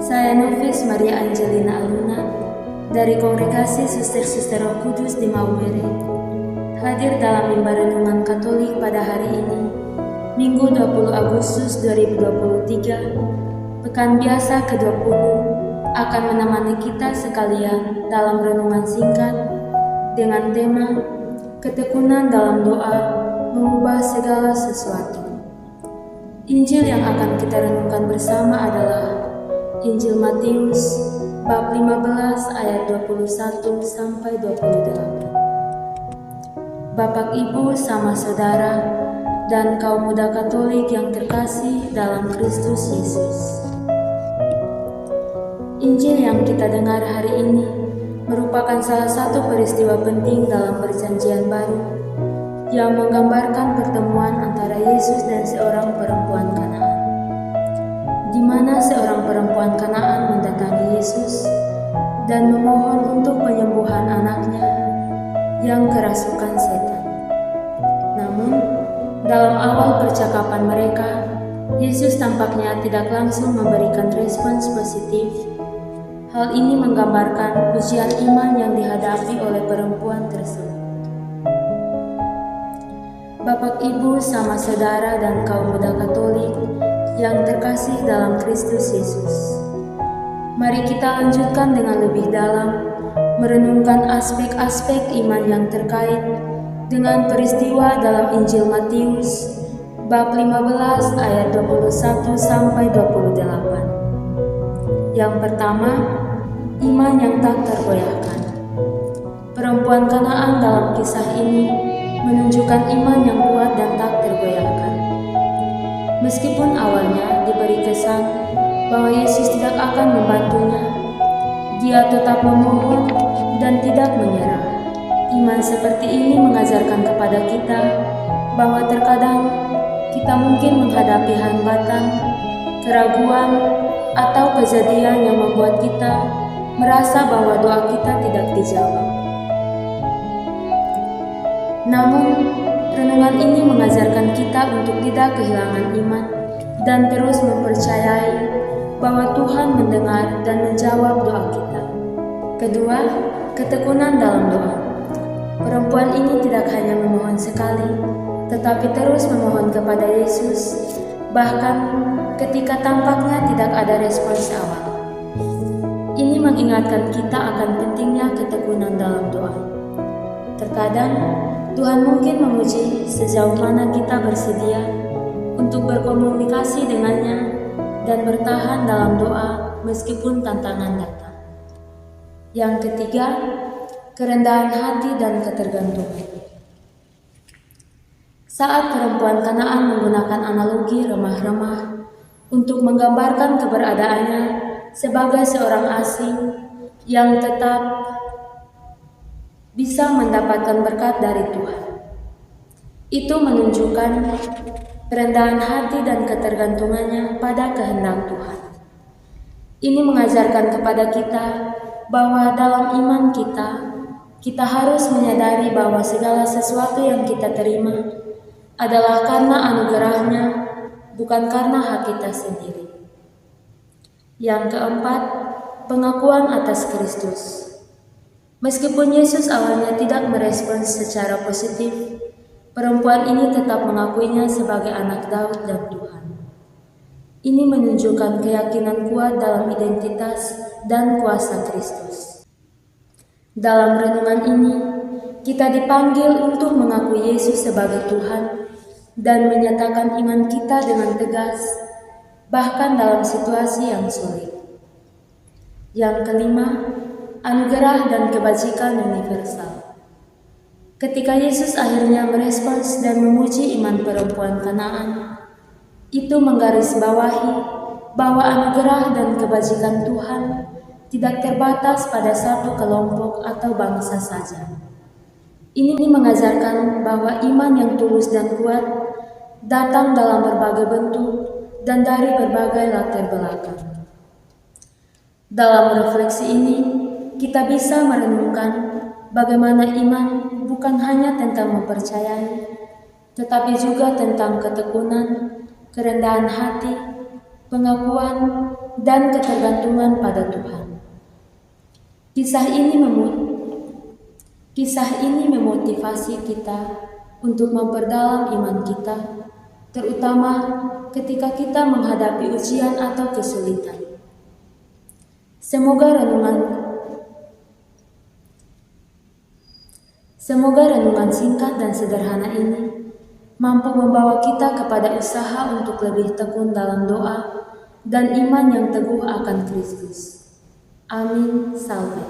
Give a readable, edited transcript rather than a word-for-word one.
Saya Nofis Maria Angelina Aluna dari Kongregasi Suster-Suster Roh Kudus di Maumere, hadir dalam mimbar renungan Katolik pada hari ini, Minggu 20 Agustus 2023, Pekan Biasa ke-20, akan menemani kita sekalian dalam renungan singkat dengan tema Ketekunan dalam Doa Mengubah Segala Sesuatu. Injil yang akan kita renungkan bersama adalah Injil Matius bab 15 ayat 21 sampai 28. Bapak, Ibu, sama saudara dan kaum muda Katolik yang terkasih dalam Kristus Yesus. Injil yang kita dengar hari ini merupakan salah satu peristiwa penting dalam Perjanjian Baru yang menggambarkan pertemuan antara Yesus dan seorang perempuan Kanaan, di mana seorang perempuan Kanaan mendatangi Yesus dan memohon untuk penyembuhan anaknya yang kerasukan setan. Namun, dalam awal percakapan mereka, Yesus tampaknya tidak langsung memberikan respons positif. Hal ini menggambarkan ujian iman yang dihadapi oleh perempuan tersebut. Bapak, Ibu, sama saudara dan kaum muda Katolik yang terkasih dalam Kristus Yesus. Mari kita lanjutkan dengan lebih dalam merenungkan aspek-aspek iman yang terkait dengan peristiwa dalam Injil Matius bab 15 ayat 21 sampai 28. Yang pertama, iman yang tak tergoyahkan. Perempuan Kanaan dalam kisah ini menunjukkan iman yang kuat dan tak tergoyahkan. Meskipun awalnya diberi kesan bahwa Yesus tidak akan membantunya, dia tetap memohon dan tidak menyerah. Iman seperti ini mengajarkan kepada kita bahwa terkadang kita mungkin menghadapi hambatan, keraguan, atau kejadian yang membuat kita merasa bahwa doa kita tidak dijawab. Namun, renungan ini mengajarkan kita untuk tidak kehilangan iman dan terus mempercayai bahwa Tuhan mendengar dan menjawab doa kita. Kedua, ketekunan dalam doa. Perempuan ini tidak hanya memohon sekali, tetapi terus memohon kepada Yesus, bahkan ketika tampaknya tidak ada respons awal. Ini mengingatkan kita akan pentingnya ketekunan dalam doa. Terkadang, Tuhan mungkin menguji sejauh mana kita bersedia untuk berkomunikasi dengannya dan bertahan dalam doa meskipun tantangan datang. Yang ketiga, kerendahan hati dan ketergantungan. Saat perempuan Kanaan menggunakan analogi remah-remah untuk menggambarkan keberadaannya sebagai seorang asing yang tetap bisa mendapatkan berkat dari Tuhan. Itu menunjukkan kerendahan hati dan ketergantungannya pada kehendak Tuhan. Ini mengajarkan kepada kita bahwa dalam iman kita harus menyadari bahwa segala sesuatu yang kita terima adalah karena anugerahnya, bukan karena hak kita sendiri. Yang keempat, pengakuan atas Kristus. Meskipun Yesus awalnya tidak merespons secara positif, perempuan ini tetap mengakuinya sebagai anak Daud dan Tuhan. Ini menunjukkan keyakinan kuat dalam identitas dan kuasa Kristus. Dalam renungan ini, kita dipanggil untuk mengakui Yesus sebagai Tuhan dan menyatakan iman kita dengan tegas, bahkan dalam situasi yang sulit. Yang kelima, anugerah dan kebajikan universal. Ketika Yesus akhirnya merespons dan memuji iman perempuan Kanaan, itu menggarisbawahi bahwa anugerah dan kebajikan Tuhan tidak terbatas pada satu kelompok atau bangsa saja. Ini mengajarkan bahwa iman yang tulus dan kuat datang dalam berbagai bentuk dan dari berbagai latar belakang. Dalam refleksi ini, kita bisa merenungkan bagaimana iman bukan hanya tentang mempercayai, tetapi juga tentang ketekunan, kerendahan hati, pengakuan, dan ketergantungan pada Tuhan. Kisah ini memotivasi kita untuk memperdalam iman kita, terutama ketika kita menghadapi ujian atau kesulitan. Semoga renungan singkat dan sederhana ini mampu membawa kita kepada usaha untuk lebih tekun dalam doa dan iman yang teguh akan Kristus. Amin. Salve.